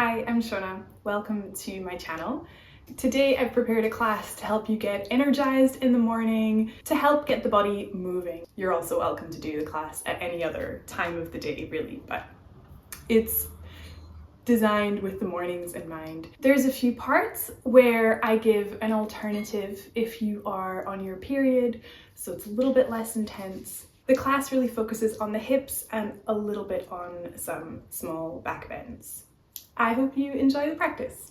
Hi, I'm Shona. Welcome to my channel. Today I've prepared a class to help you get energized in the morning, to help get the body moving. You're also welcome to do the class at any other time of the day really, but it's designed with the mornings in mind. There's a few parts where I give an alternative if you are on your period, so it's a little bit less intense. The class really focuses on the hips and a little bit on some small back bends. I hope you enjoy the practice.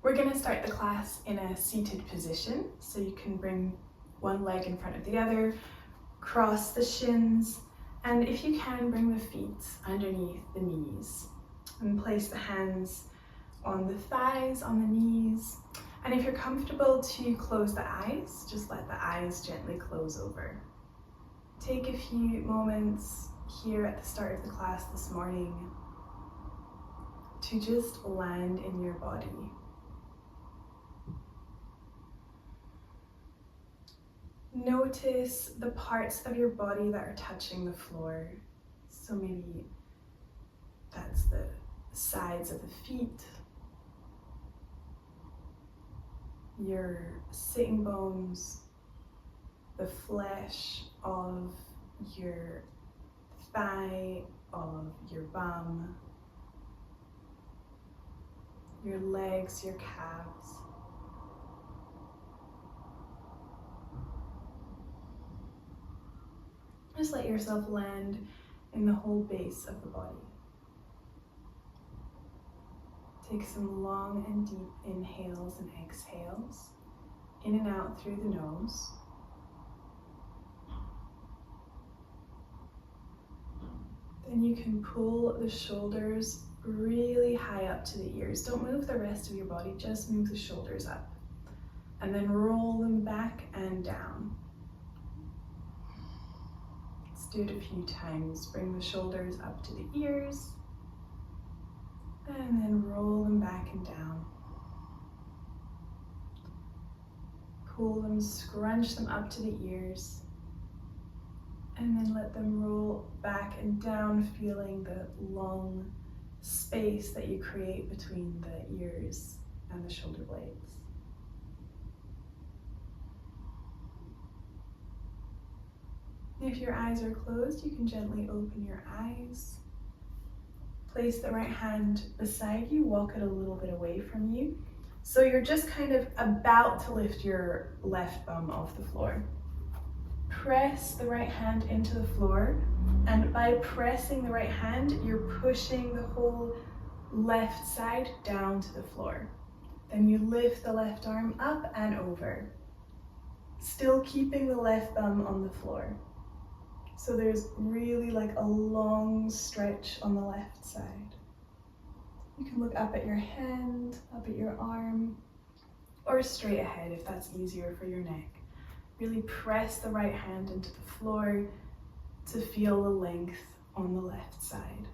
We're going to start the class in a seated position, so you can bring one leg in front of the other, cross the shins, and if you can, bring the feet underneath the knees and place the hands on the thighs, on the knees, and if you're comfortable to close the eyes, just let the eyes gently close over. Take a few moments here at the start of the class this morning to just land in your body. Notice the parts of your body that are touching the floor. So maybe that's the sides of the feet, your sitting bones, the flesh of your thigh, of your bum, your legs, your calves. Just let yourself land in the whole base of the body. Take some long and deep inhales and exhales, in and out through the nose. Then you can pull the shoulders really high up to the ears. Don't move the rest of your body, just move the shoulders up. And then roll them back and down. Let's do it a few times. Bring the shoulders up to the ears. And then roll them back and down. Pull them, scrunch them up to the ears. And then let them roll back and down, feeling the long space that you create between the ears and the shoulder blades. If your eyes are closed, you can gently open your eyes. Place the right hand beside you, walk it a little bit away from you. So you're just kind of about to lift your left bum off the floor. Press the right hand into the floor, and by pressing the right hand, you're pushing the whole left side down to the floor. Then you lift the left arm up and over, still keeping the left bum on the floor. So there's really like a long stretch on the left side. You can look up at your hand, up at your arm, or straight ahead if that's easier for your neck. Really press the right hand into the floor to feel the length on the left side.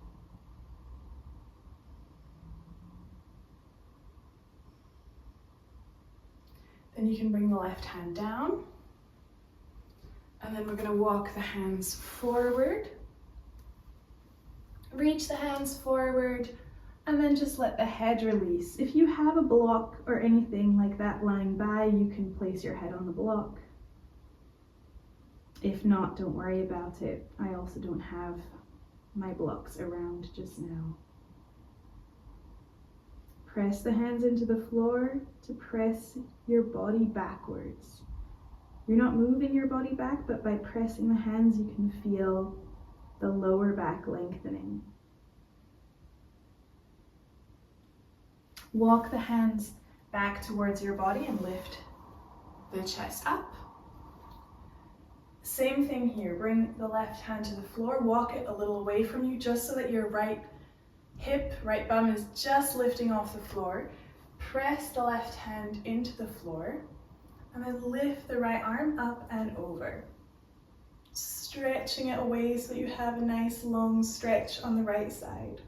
Then you can bring the left hand down. And then we're going to walk the hands forward. Reach the hands forward, and then just let the head release. If you have a block or anything like that lying by, you can place your head on the block. If not, don't worry about it. I also don't have my blocks around just now. Press the hands into the floor to press your body backwards. You're not moving your body back, but by pressing the hands, you can feel the lower back lengthening. Walk the hands back towards your body and lift the chest up. Same thing here. Bring the left hand to the floor, walk it a little away from you just so that your right hip, right bum is just lifting off the floor. Press the left hand into the floor. And then lift the right arm up and over. Stretching it away so you have a nice long stretch on the right side.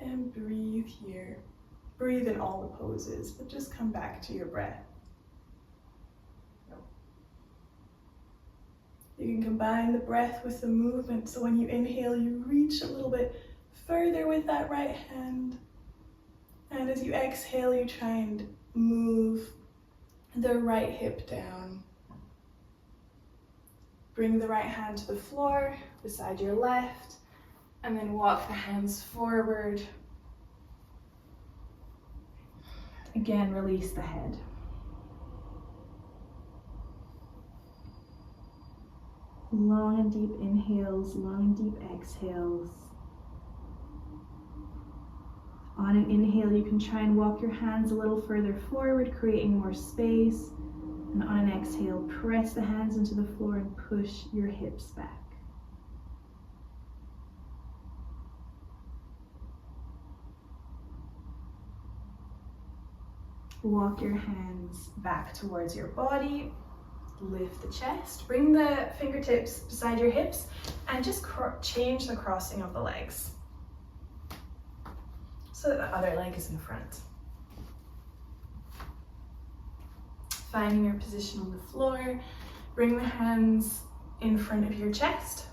And breathe here. Breathe in all the poses, but just come back to your breath. You can combine the breath with the movement, so when you inhale, you reach a little bit further with that right hand. And as you exhale, you try and move the right hip down. Bring the right hand to the floor beside your left, and then walk the hands forward. Again, release the head. Long and deep inhales, long and deep exhales. On an inhale, you can try and walk your hands a little further forward, creating more space. And on an exhale, press the hands into the floor and push your hips back. Walk your hands back towards your body. Lift the chest. Bring the fingertips beside your hips and just change the crossing of the legs so that the other leg is in front. Finding your position on the floor. Bring the hands in front of your chest.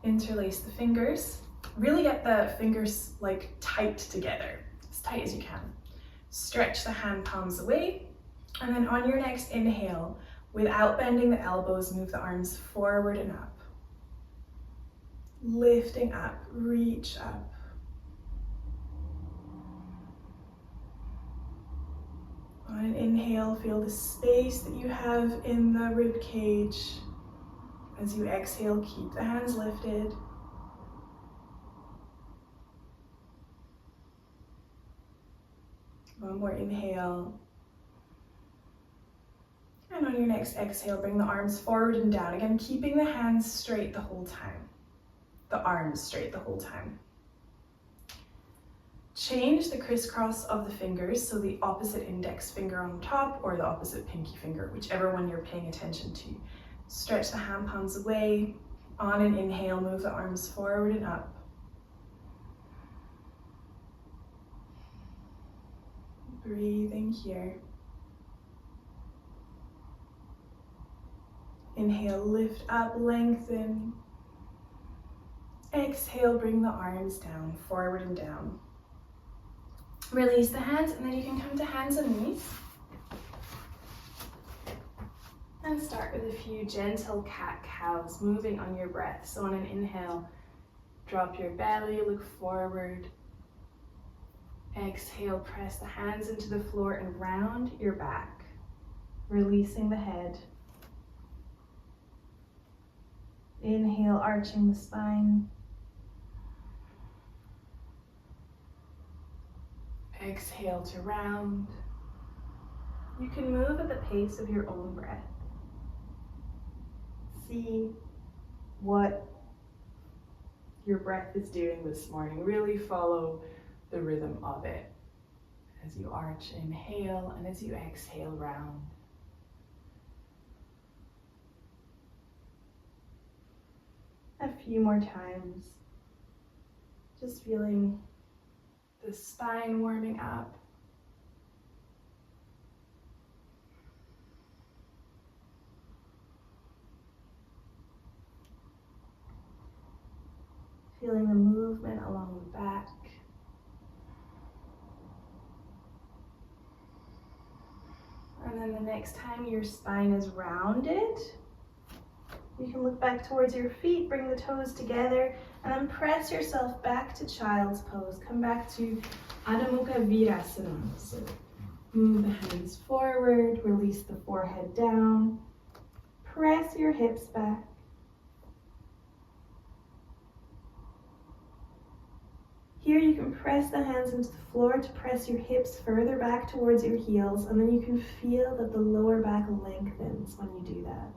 Interlace the fingers. Really get the fingers like tight together, as tight as you can. Stretch the hand palms away, and then on your next inhale, without bending the elbows, move the arms forward and up. Lifting up, reach up. On an inhale, feel the space that you have in the rib cage. As you exhale, keep the hands lifted. One more inhale. And on your next exhale, bring the arms forward and down. Again, keeping the hands straight the whole time. The arms straight the whole time. Change the crisscross of the fingers, so the opposite index finger on top or the opposite pinky finger, whichever one you're paying attention to. Stretch the hand palms away. On an inhale, move the arms forward and up. Breathing here. Inhale, lift up, lengthen. Exhale, bring the arms down, forward and down. Release the hands, and then you can come to hands and knees. And start with a few gentle cat-cows, moving on your breath. So on an inhale, drop your belly, look forward. Exhale, press the hands into the floor and round your back, releasing the head. Inhale, arching the spine. Exhale to round. You can move at the pace of your own breath. See what your breath is doing this morning. Really follow the rhythm of it. As you arch, inhale, and as you exhale, round. A few more times. Just feeling the spine warming up. Feeling the movement along the back. And then the next time your spine is rounded, you can look back towards your feet, bring the toes together, and then press yourself back to child's pose. Come back to Adho Mukha Virasana. So move the hands forward, release the forehead down, press your hips back. Here you can press the hands into the floor to press your hips further back towards your heels, and then you can feel that the lower back lengthens when you do that.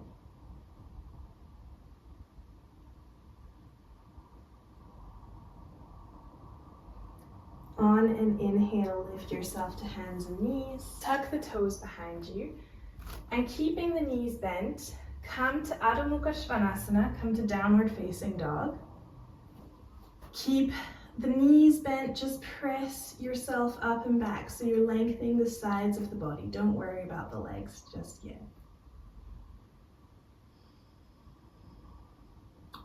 On an inhale, lift yourself to hands and knees. Tuck the toes behind you. And keeping the knees bent, come to Adho Mukha Svanasana, come to downward facing dog. Keep the knees bent, just press yourself up and back so you're lengthening the sides of the body. Don't worry about the legs just yet.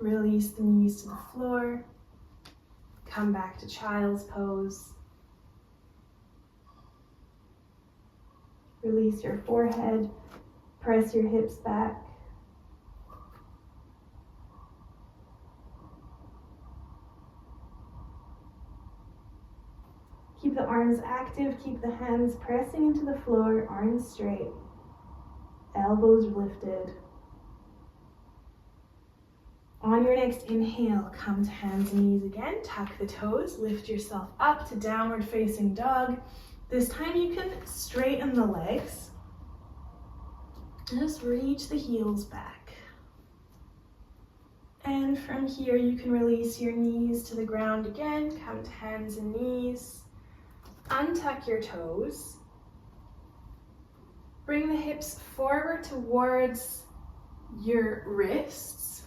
Release the knees to the floor. Come back to child's pose. Release your forehead. Press your hips back. Keep the arms active. Keep the hands pressing into the floor, arms straight, elbows lifted. On your next inhale, come to hands and knees again. Tuck the toes, lift yourself up to downward facing dog. This time you can straighten the legs. Just reach the heels back. And from here you can release your knees to the ground again. Come to hands and knees. Untuck your toes. Bring the hips forward towards your wrists.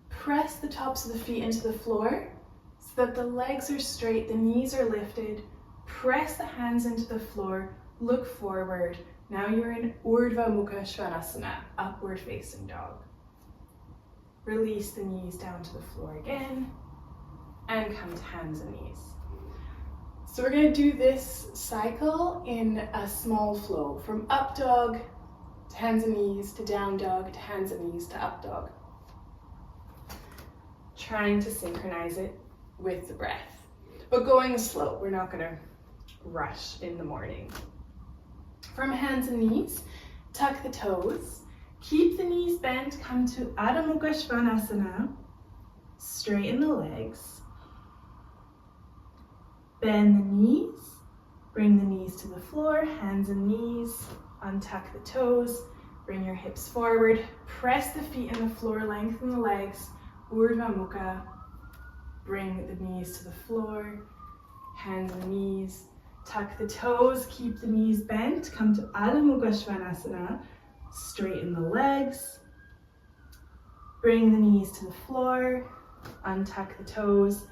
Press the tops of the feet into the floor so that the legs are straight, the knees are lifted. Press the hands into the floor, look forward. Now you're in Urdhva Mukha Svanasana, upward facing dog. Release the knees down to the floor again and come to hands and knees. So we're going to do this cycle in a small flow from up dog to hands and knees to down dog to hands and knees to up dog. Trying to synchronize it with the breath, but going slow. We're not going to rush in the morning. From hands and knees, tuck the toes. Keep the knees bent. Come to Adho Mukha Svanasana. Straighten the legs. Bend the knees. Bring the knees to the floor. Hands and knees. Untuck the toes. Bring your hips forward. Press the feet in the floor. Lengthen the legs. Urdhva Mukha. Bring the knees to the floor. Hands and knees. Tuck the toes. Keep the knees bent. Come to Adho Mukha Svanasana. Straighten the legs. Bring the knees to the floor. Untuck the toes.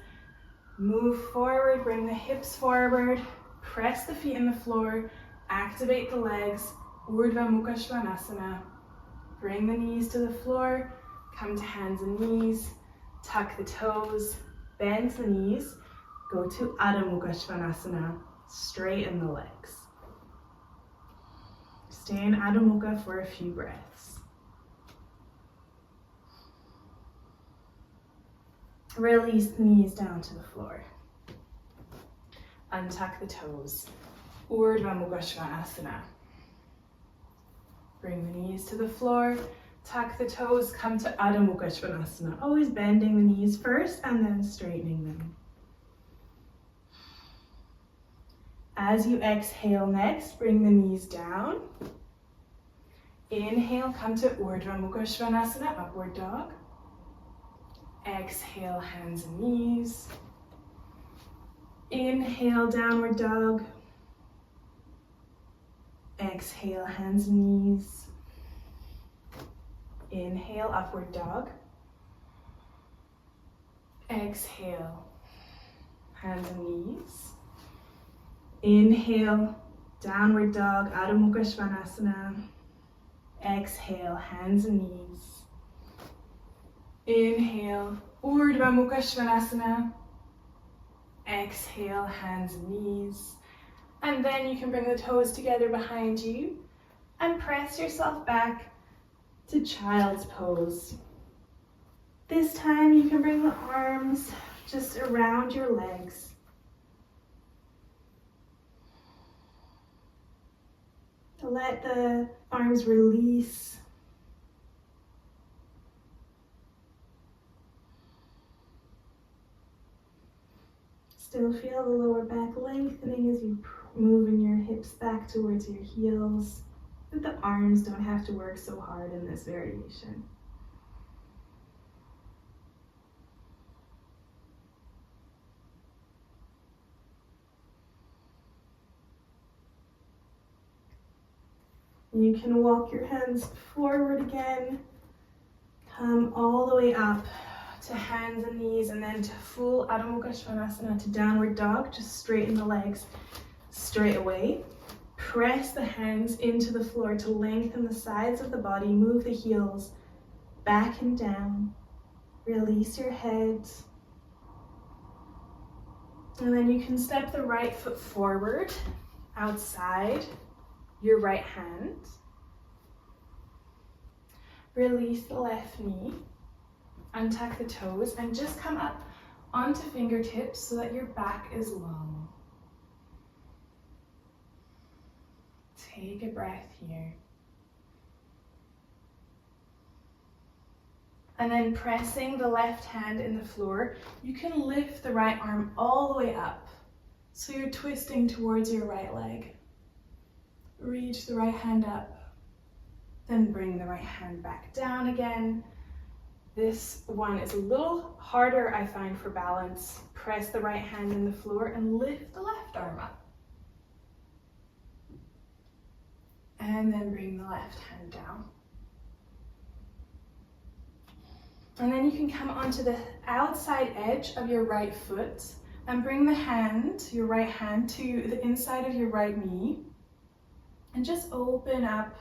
Move forward. Bring the hips forward. Press the feet in the floor. Activate the legs. Urdhva Mukha Svanasana. Bring the knees to the floor. Come to hands and knees. Tuck the toes. Bend the knees. Go to Adho Mukha Svanasana. Straighten the legs. Stay in Adho Mukha for a few breaths. Release the knees down to the floor. Untuck the toes. Urdhva Mukha Svanasana. Bring the knees to the floor. Tuck the toes. Come to Adho Mukha Svanasana. Always bending the knees first and then straightening them. As you exhale next, bring the knees down. Inhale, come to Urdhva Mukha Svanasana, upward dog. Exhale, hands and knees. Inhale, downward dog. Exhale, hands and knees. Inhale, upward dog. Exhale, hands and knees. Inhale, downward dog, Adho Mukha Svanasana. Exhale, hands and knees. Inhale, Urdhva Mukha Svanasana. Exhale, hands and knees. And then you can bring the toes together behind you and press yourself back to child's pose. This time you can bring the arms just around your legs. Let the arms release. Still feel the lower back lengthening as you moving your hips back towards your heels. But the arms don't have to work so hard in this variation. You can walk your hands forward again. Come all the way up to hands and knees, and then to full Adho Mukha Svanasana, to downward dog. Just straighten the legs straight away. Press the hands into the floor to lengthen the sides of the body. Move the heels back and down. Release your head. And then you can step the right foot forward, outside your right hand. Release the left knee. Untuck the toes and just come up onto fingertips so that your back is long. Take a breath here. And then pressing the left hand in the floor, you can lift the right arm all the way up. So you're twisting towards your right leg. Reach the right hand up. Then bring the right hand back down again. This one is a little harder, I find, for balance. Press the right hand in the floor and lift the left arm up. And then bring the left hand down. And then you can come onto the outside edge of your right foot and bring the hand, your right hand, to the inside of your right knee. And just open up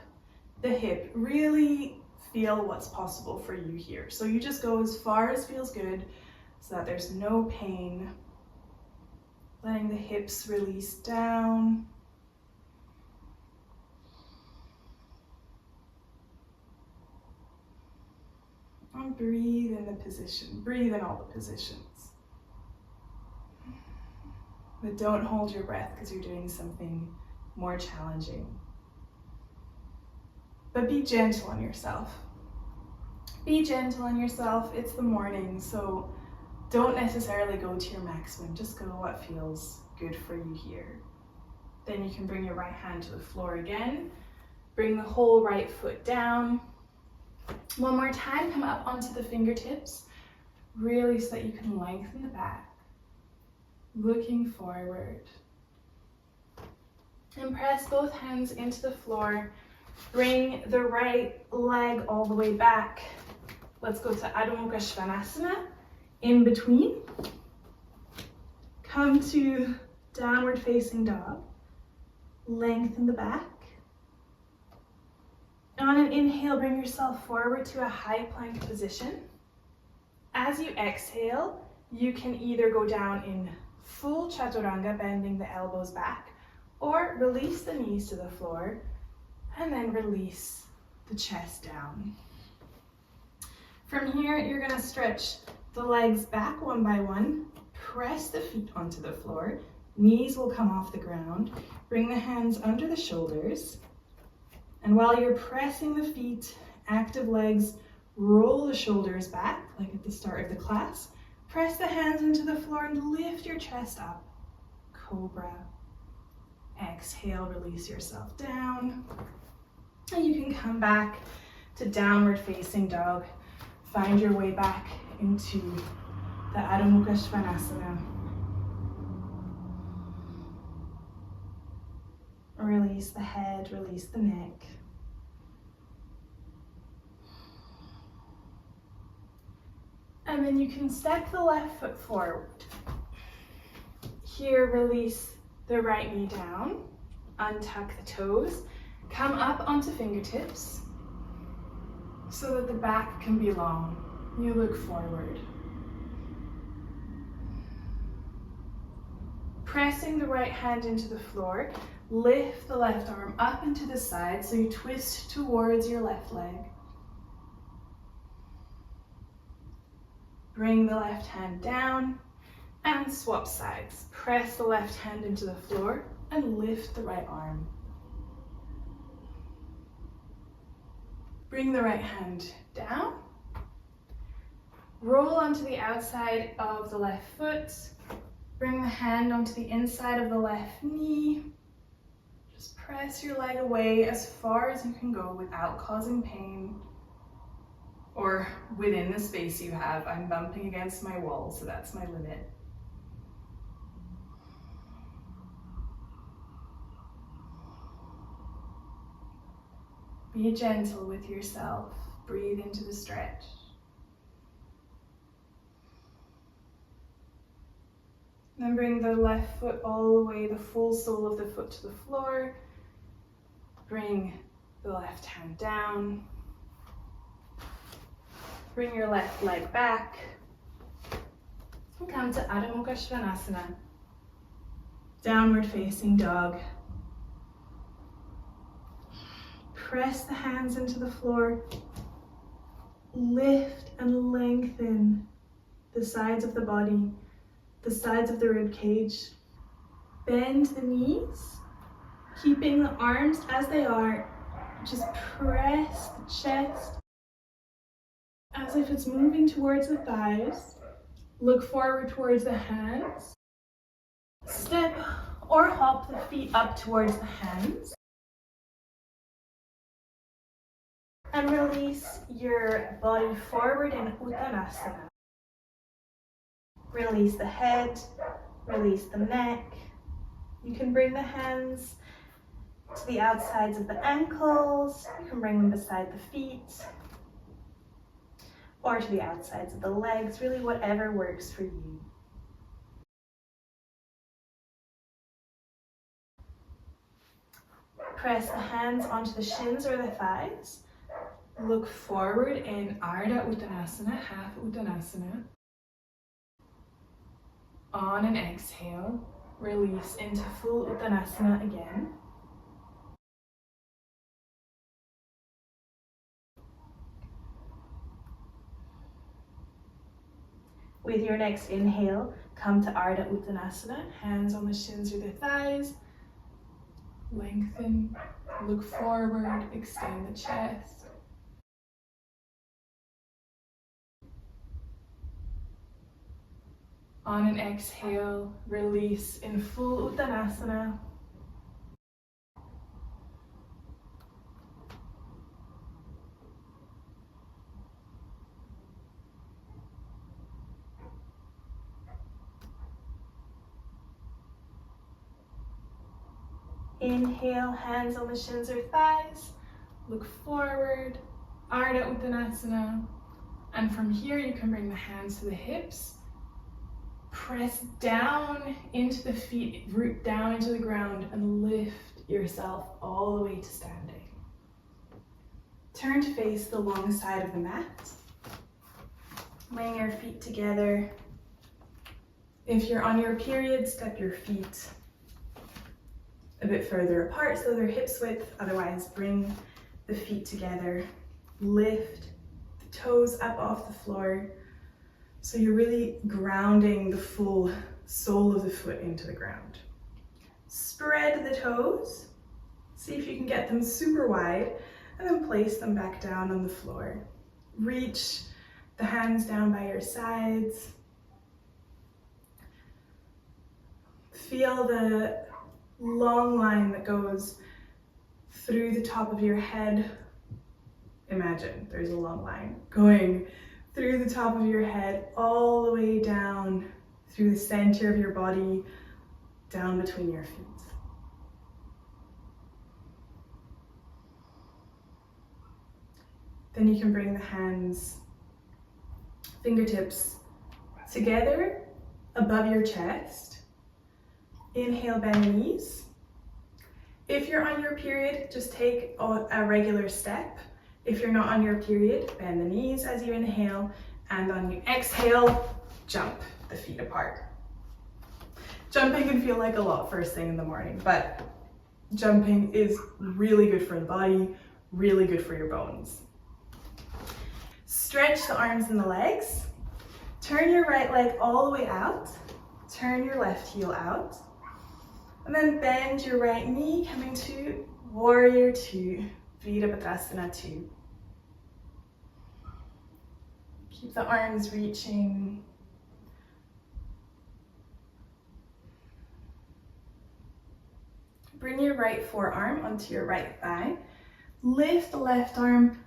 the hip. Really feel what's possible for you here. So you just go as far as feels good so that there's no pain. Letting the hips release down. And breathe in the position. Breathe in all the positions. But don't hold your breath because you're doing something more challenging. But be gentle on yourself. Be gentle on yourself. It's the morning, so don't necessarily go to your maximum. Just go what feels good for you here. Then you can bring your right hand to the floor again. Bring the whole right foot down. One more time, come up onto the fingertips, really so that you can lengthen the back. Looking forward. And press both hands into the floor. Bring the right leg all the way back. Let's go to Adho Mukha Svanasana. In between. Come to downward facing dog. Lengthen the back. On an inhale, bring yourself forward to a high plank position. As you exhale, you can either go down in full chaturanga, bending the elbows back, or release the knees to the floor, and then release the chest down. From here, you're going to stretch the legs back one by one, press the feet onto the floor, knees will come off the ground, bring the hands under the shoulders, and while you're pressing the feet, active legs, roll the shoulders back, like at the start of the class. Press the hands into the floor and lift your chest up. Cobra. Exhale, release yourself down. And you can come back to downward facing dog. Find your way back into the Adho Mukha Svanasana. Release the head, release the neck. And then you can step the left foot forward. Here, release the right knee down. Untuck the toes. Come up onto fingertips so that the back can be long. You look forward. Pressing the right hand into the floor. Lift the left arm up and to the side so you twist towards your left leg. Bring the left hand down and swap sides. Press the left hand into the floor and lift the right arm. Bring the right hand down. Roll onto the outside of the left foot. Bring the hand onto the inside of the left knee. Just press your leg away as far as you can go without causing pain or within the space you have. I'm bumping against my wall, so that's my limit. Be gentle with yourself. Breathe into the stretch. Then bring the left foot all the way, the full sole of the foot to the floor. Bring the left hand down. Bring your left leg back. And come to Adho Mukha Svanasana. Downward facing dog. Press the hands into the floor. Lift and lengthen the sides of the body, the sides of the rib cage. Bend the knees, keeping the arms as they are. Just press the chest as if it's moving towards the thighs. Look forward towards the hands. Step or hop the feet up towards the hands. And release your body forward in Uttanasana. Release the head, release the neck. You can bring the hands to the outsides of the ankles. You can bring them beside the feet or to the outsides of the legs, really whatever works for you. Press the hands onto the shins or the thighs. Look forward in Ardha Uttanasana, half Uttanasana. On an exhale, release into full Uttanasana again. With your next inhale, come to Ardha Uttanasana, hands on the shins or the thighs. Lengthen, look forward, extend the chest. On an exhale, release in full Uttanasana. Inhale, hands on the shins or thighs. Look forward, Ardha Uttanasana. And from here, you can bring the hands to the hips. Press down into the feet, root down into the ground, and lift yourself all the way to standing. Turn to face the long side of the mat. Laying your feet together. If you're on your period, step your feet a bit further apart so they're hips width. Otherwise, bring the feet together. Lift the toes up off the floor. So you're really grounding the full sole of the foot into the ground. Spread the toes. See if you can get them super wide and then place them back down on the floor. Reach the hands down by your sides. Feel the long line that goes through the top of your head. Imagine there's a long line going through the top of your head, all the way down through the center of your body, down between your feet. Then you can bring the hands, fingertips together above your chest. Inhale, bend the knees. If you're on your period, just take a regular step. If you're not on your period, bend the knees as you inhale, and on you exhale, jump the feet apart. Jumping can feel like a lot first thing in the morning, but jumping is really good for the body, really good for your bones. Stretch the arms and the legs. Turn your right leg all the way out. Turn your left heel out. And then bend your right knee, coming to Warrior Two, Virabhadrasana 2. Keep the arms reaching. Bring your right forearm onto your right thigh. Lift the left arm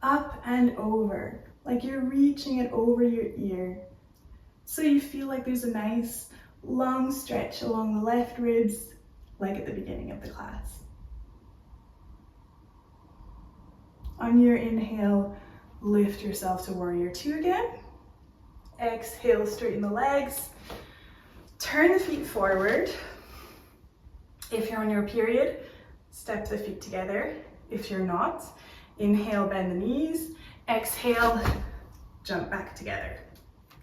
up and over, like you're reaching it over your ear. So you feel like there's a nice long stretch along the left ribs, like at the beginning of the class. On your inhale, lift yourself to Warrior Two again. Exhale, straighten the legs. Turn the feet forward. If you're on your period, step the feet together. If you're not, inhale, bend the knees. Exhale, jump back together.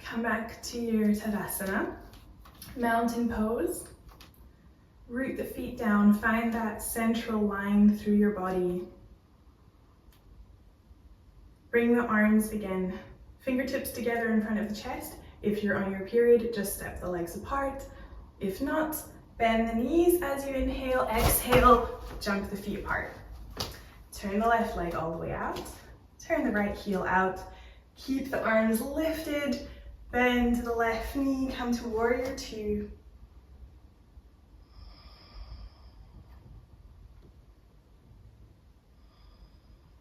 Come back to your Tadasana, mountain pose. Root the feet down, find that central line through your body. Bring the arms again, fingertips together in front of the chest. If you're on your period, just step the legs apart. If not, bend the knees as you inhale, exhale, jump the feet apart. Turn the left leg all the way out, turn the right heel out, keep the arms lifted, bend the left knee, come to warrior two.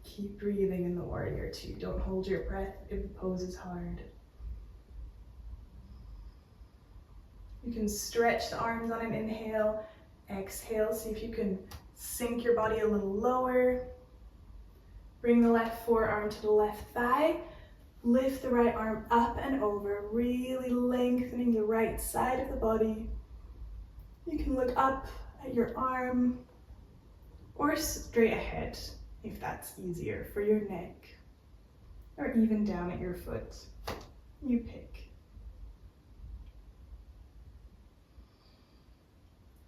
Keep breathing in the warrior two. Don't hold your breath if the pose is hard. You can stretch the arms on an inhale, exhale, see if you can sink your body a little lower. Bring the left forearm to the left thigh. Lift the right arm up and over, really lengthening the right side of the body. You can look up at your arm or straight ahead if that's easier for your neck, or even down at your foot. You pick.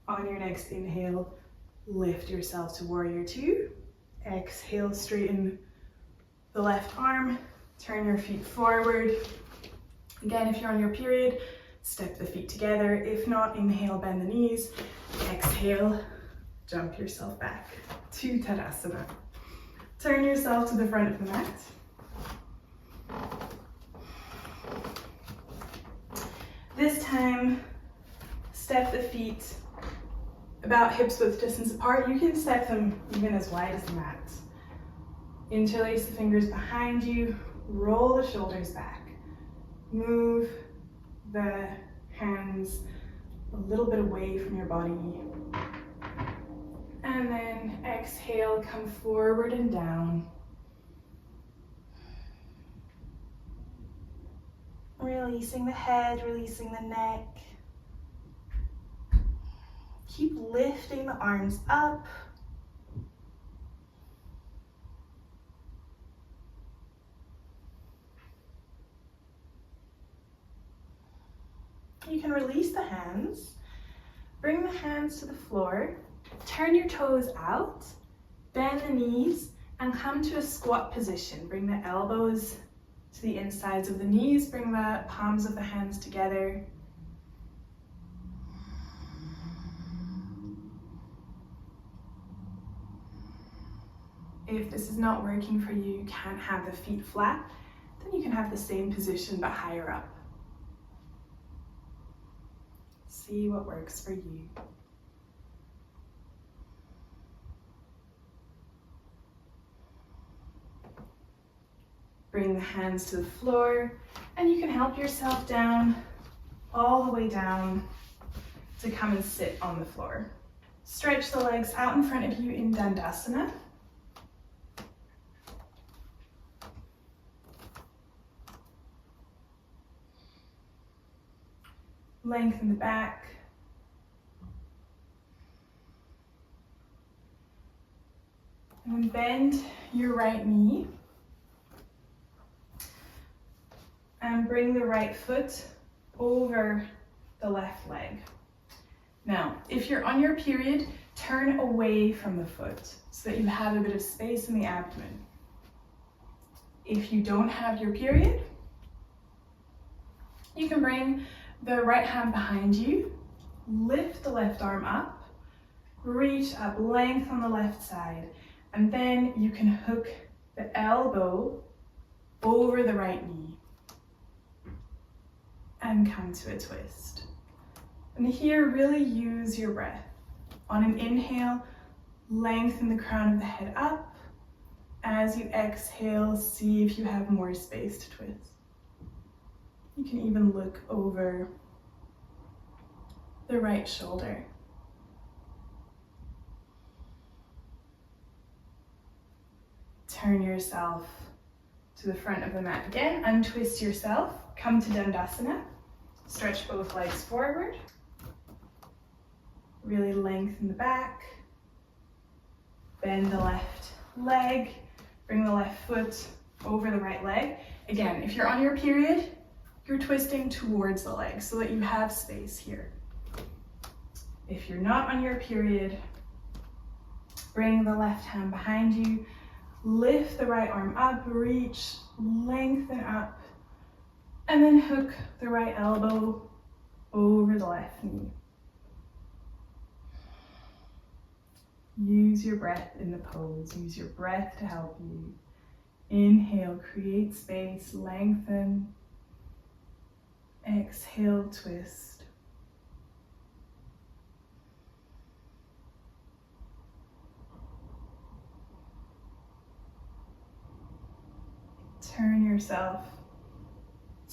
On your next inhale, lift yourself to warrior two. Exhale, straighten the left arm, turn your feet forward. Again, if you're on your period, step the feet together. If not, inhale, bend the knees. Exhale, jump yourself back to Tadasana. Turn yourself to the front of the mat. This time, step the feet about hips width distance apart. You can step them even as wide as the mat. Interlace the fingers behind you, roll the shoulders back. Move the hands a little bit away from your body. And then exhale, come forward and down. Releasing the head, releasing the neck. Keep lifting the arms up. You can release the hands. Bring the hands to the floor. Turn your toes out. Bend the knees and come to a squat position. Bring the elbows to the insides of the knees. Bring the palms of the hands together. If this is not working for you, you can't have the feet flat, then you can have the same position but higher up. See what works for you. Bring the hands to the floor, and you can help yourself down, all the way down, to come and sit on the floor. Stretch the legs out in front of you in Dandasana. Lengthen the back. And then bend your right knee. And bring the right foot over the left leg. Now, if you're on your period, turn away from the foot so that you have a bit of space in the abdomen. If you don't have your period, you can bring the right hand behind you, lift the left arm up, reach up, length on the left side, and then you can hook the elbow over the right knee and come to a twist. And here, really use your breath. On an inhale, lengthen the crown of the head up. As you exhale, see if you have more space to twist. You can even look over the right shoulder. Turn yourself to the front of the mat again, untwist yourself, come to Dandasana, stretch both legs forward. Really lengthen the back. Bend the left leg. Bring the left foot over the right leg. Again, if you're on your period, you're twisting towards the leg so that you have space here. If you're not on your period, bring the left hand behind you. Lift the right arm up, reach, lengthen up, and then hook the right elbow over the left knee. Use your breath in the pose. Use your breath to help you. Inhale, create space, lengthen. Exhale, twist. Turn yourself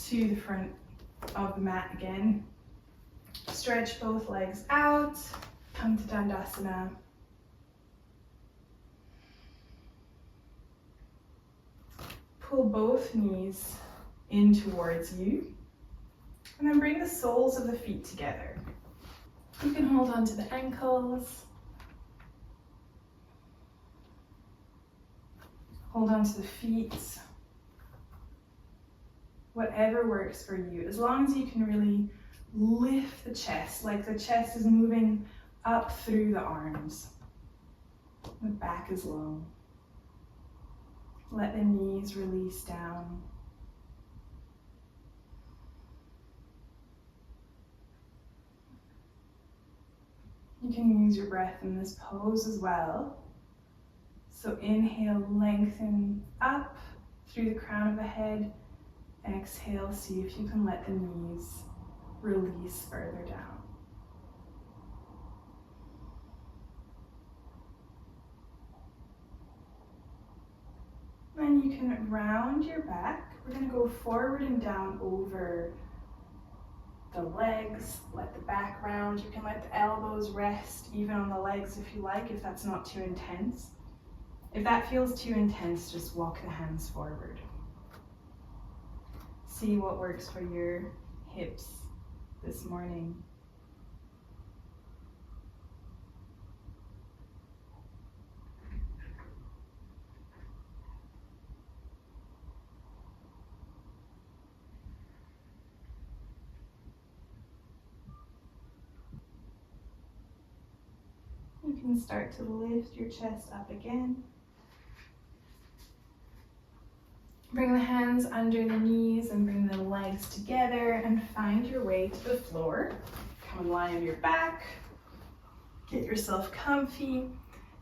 to the front of the mat again. Stretch both legs out. Come to Dandasana. Pull both knees in towards you. And then bring the soles of the feet together. You can hold on to the ankles. Hold on to the feet. Whatever works for you, as long as you can really lift the chest, like the chest is moving up through the arms. The back is long. Let the knees release down. You can use your breath in this pose as well. So inhale, lengthen up through the crown of the head. Exhale, see if you can let the knees release further down. Then you can round your back. We're going to go forward and down over the legs. Let the back round. You can let the elbows rest even on the legs if you like, if that's not too intense. If that feels too intense, just walk the hands forward. See what works for your hips this morning. You can start to lift your chest up again. Bring the hands under the knees and bring the legs together and find your way to the floor. Come and lie on your back. Get yourself comfy.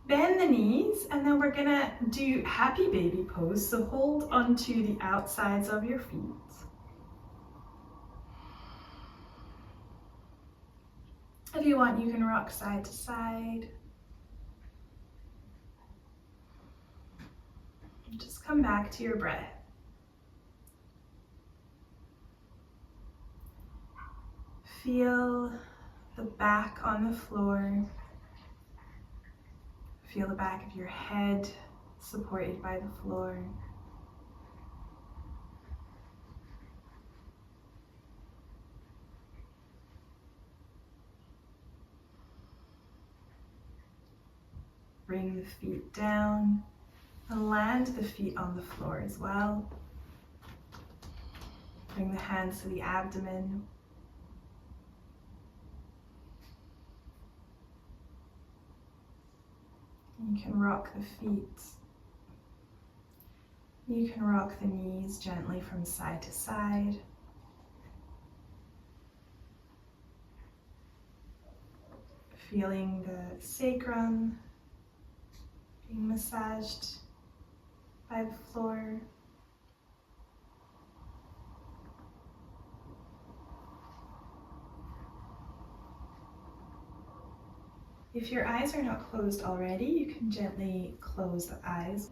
Bend the knees, and then we're gonna do happy baby pose. So hold onto the outsides of your feet. If you want, you can rock side to side. Just come back to your breath. Feel the back on the floor. Feel the back of your head supported by the floor. Bring the feet down and land the feet on the floor as well. Bring the hands to the abdomen. You can rock the feet. You can rock the knees gently from side to side. Feeling the sacrum being massaged by the floor. If your eyes are not closed already, you can gently close the eyes.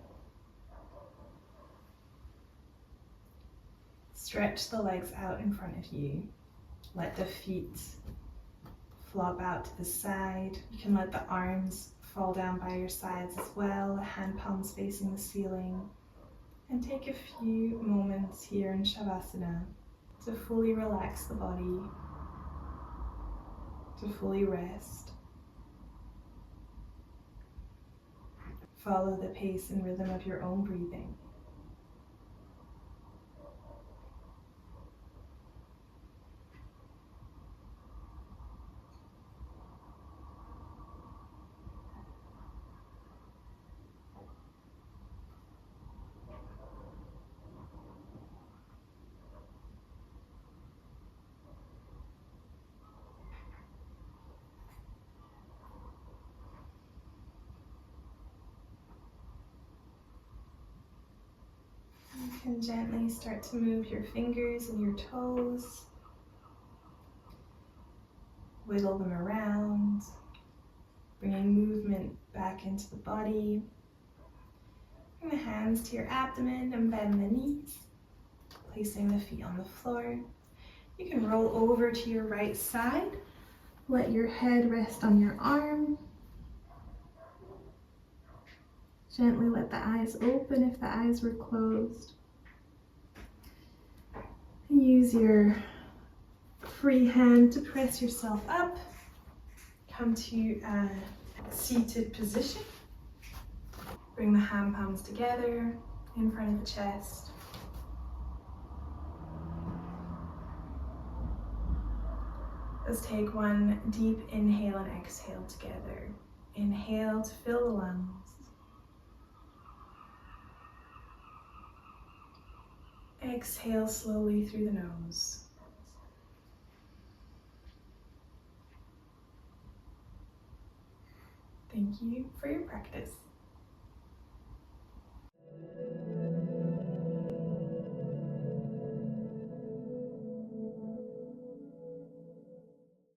Stretch the legs out in front of you. Let the feet flop out to the side. You can let the arms fall down by your sides as well, the hand palms facing the ceiling. And take a few moments here in Shavasana to fully relax the body, to fully rest. Follow the pace and rhythm of your own breathing. You can gently start to move your fingers and your toes. Wiggle them around, bringing movement back into the body. Bring the hands to your abdomen and bend the knees, placing the feet on the floor. You can roll over to your right side. Let your head rest on your arm. Gently let the eyes open if the eyes were closed. And use your free hand to press yourself up. Come to a seated position. Bring the hand palms together in front of the chest. Let's take one deep inhale and exhale together. Inhale to fill the lungs. Exhale slowly through the nose. Thank you for your practice.